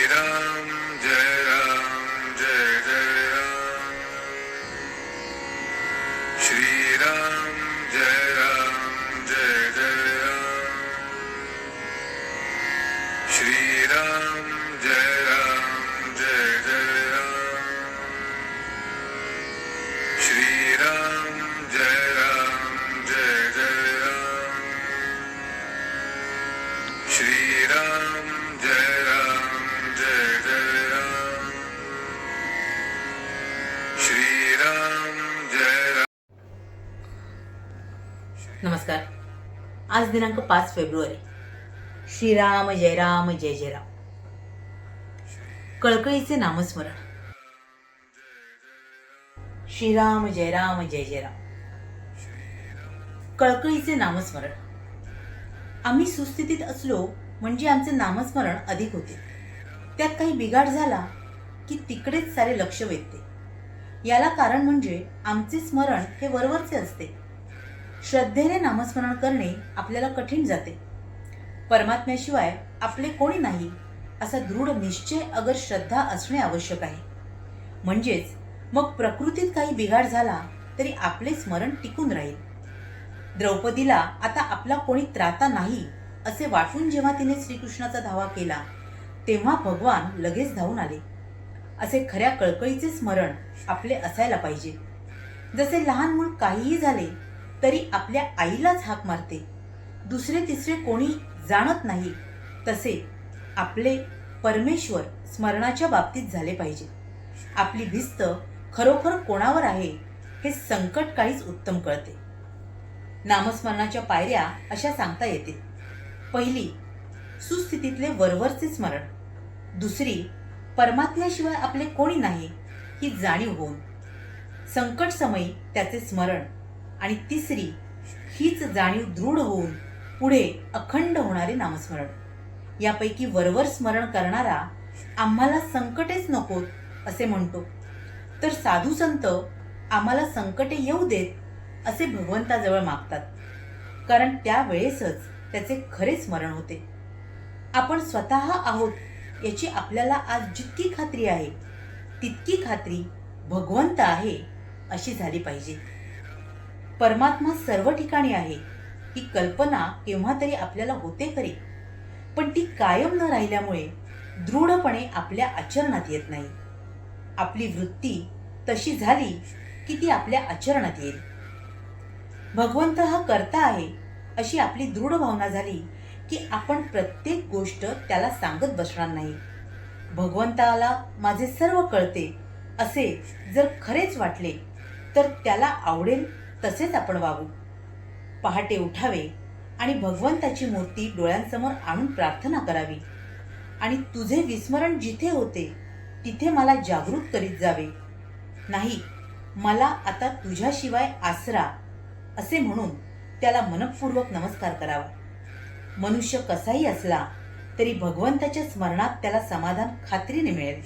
राम जय जय राम। श्री राम जय जय राम। श्री राम जय जय राम। श्री राम जय जय राम। श्री राम जय जय राम। श्री राम जय राम। नमस्कार। आज दिनांक 5 फेब्रुवारी। श्रीराम जय राम जय जय राम। कळकळीचे नामस्मरण। श्रीराम जय राम जय जय राम। कळकळीचे नामस्मरण। आम्ही सुस्थितीत असलो म्हणजे आमचे नामस्मरण अधिक होते. त्यात काही बिघाड झाला की तिकडेच सारे लक्ष वेधते. याला कारण म्हणजे आमचे स्मरण हे वरवरचे असते. श्रद्धेने नामस्मरण करणे आपल्याला कठीण जाते. परमात्म्याशिवाय आपले कोणी नाही असा दृढ निश्चय अगर श्रद्धा असणे आवश्यक आहे. म्हणजेच मग प्रकृतीत काही बिघाड झाला तरी आपले स्मरण टिकून राहील. द्रौपदीला आता आपला कोणी त्राता नाही असे वाटून जेव्हा तिने श्रीकृष्णाचा धावा केला तेव्हा भगवान लगेच धावून आले. असे खऱ्या कळकळीचे स्मरण आपले असायला पाहिजे. जसे लहान मूल काहीही झाले तरी आपल्या आईलाच हाक मारते, दुसरे तिसरे कोणी जाणत नाही, तसे आपले परमेश्वर स्मरणाच्या बाबतीत झाले पाहिजे. आपली भिस्त खरोखर कोणावर आहे हे संकट काहीच उत्तम कळते. नामस्मरणाच्या पायऱ्या अशा सांगता येतील. पहिली, सुस्थितीतले वरवरचे स्मरण. दुसरी, परमात्म्याशिवाय आपले कोणी नाही ही जाणीव होऊन संकट समयी त्याचे स्मरण. आणि तिसरी, हीच जाणीव दृढ होऊन पुढे अखंड होणारे नामस्मरण. यापैकी वरवर स्मरण करणारा आम्हाला संकटेच नकोत असे म्हणतो, तर साधू संत आम्हाला संकटे येऊ देत असे भगवंताजवळ मागतात. कारण त्यावेळेसच त्याचे खरे स्मरण होते. आपण स्वतः आहोत याची आपल्याला आज जितकी खात्री आहे तितकी खात्री भगवंत आहे अशी झाली पाहिजे. परमात्मा सर्व ठिकाणी आहे ही कल्पना केव्हा तरी आपल्याला होते खरी, पण ती कायम न राहिल्यामुळे दृढपणे आपल्या आचरणात येत नाही. आपली वृत्ती तशी झाली की ती आपल्या आचरणात येईल. भगवंत हा कर्ता आहे अशी आपली दृढ भावना झाली की आपण प्रत्येक गोष्ट त्याला सांगत बसणार नाही. भगवंताला माझे सर्व कळते असे जर खरेच वाटले तर त्याला आवडेल तसेच आपण वागू. पहाटे उठावे आणि भगवंताची मूर्ती डोळ्यांसमोर आणून प्रार्थना करावी आणि तुझे विस्मरण जिथे होते तिथे मला जागृत करीत जावे. नाही, मला आता तुझ्याशिवाय आसरा असे म्हणून त्याला मनपूर्वक नमस्कार करावा. मनुष्य कसाही असला तरी भगवंताच्या स्मरणात त्याला समाधान खात्रीने मिळेल.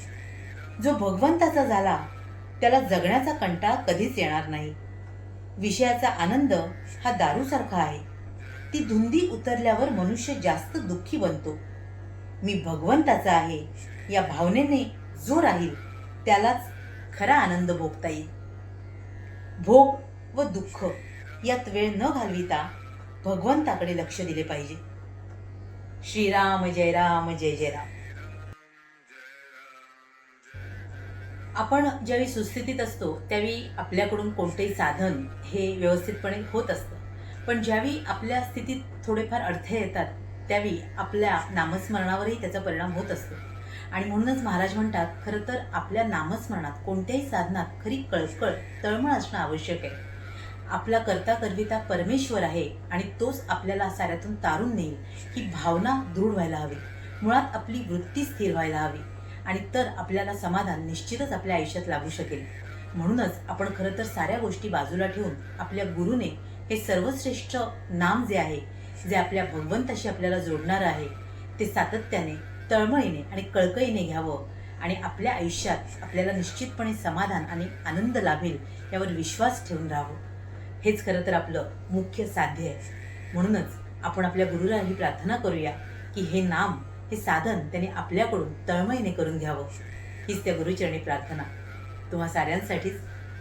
जो भगवंताचा झाला त्याला जगण्याचा कंटाळा कधीच येणार नाही. विषयाचा आनंद हा दारूसारखा आहे. ती धुंदी उतरल्यावर मनुष्य जास्त दुःखी बनतो. मी भगवंताचा आहे या भावनेने जो राहील त्यालाच खरा आनंद भोगता येईल. भोग व दुःख यात वेळ न घालविता भगवंताकडे लक्ष दिले पाहिजे. श्रीराम जय राम जय जय राम. आपण ज्यावेळी सुस्थितीत असतो त्यावेळी आपल्याकडून कोणतेही साधन हे व्यवस्थितपणे होत असतं, पण ज्यावेळी आपल्या स्थितीत थोडेफार अडथळे येतात त्यावेळी आपल्या नामस्मरणावरही त्याचा परिणाम होत असतो. आणि म्हणूनच महाराज म्हणतात, खरं तर आपल्या नामस्मरणात कोणत्याही साधनात खरी कळकळ तळमळ असणं आवश्यक आहे. आपला करता करविता परमेश्वर आहे आणि तोच आपल्याला साऱ्यातून तारून नेईल ही भावना दृढ व्हायला हवी. मुळात आपली वृत्ती स्थिर व्हायला हवी आणि तर आपल्याला समाधान निश्चितच आपल्या आयुष्यात लागू शकेल. म्हणूनच आपण खरं तर साऱ्या गोष्टी बाजूला ठेवून आपल्या गुरुने हे सर्वश्रेष्ठ नाम जे आहे, जे आपल्या भगवंताशी आपल्याला जोडणारं आहे, ते सातत्याने तळमळीने आणि कळकळीने घ्यावं आणि आपल्या आयुष्यात आपल्याला निश्चितपणे समाधान आणि आनंद लाभेल यावर विश्वास ठेवून राहावं. हेच खरं तर आपलं मुख्य साध्य आहे. म्हणूनच आपण आपल्या गुरुला ही प्रार्थना करूया की हे नाम हे साधन त्याने आपल्याकडून तळमळीने करून घ्यावं हीच त्या गुरुचरणी प्रार्थना. तुम्हा साऱ्यांसाठीच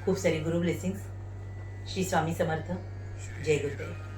खूप सारी गुरु ब्लेसिंग्स. श्री स्वामी समर्थ. जय गुरुदेव.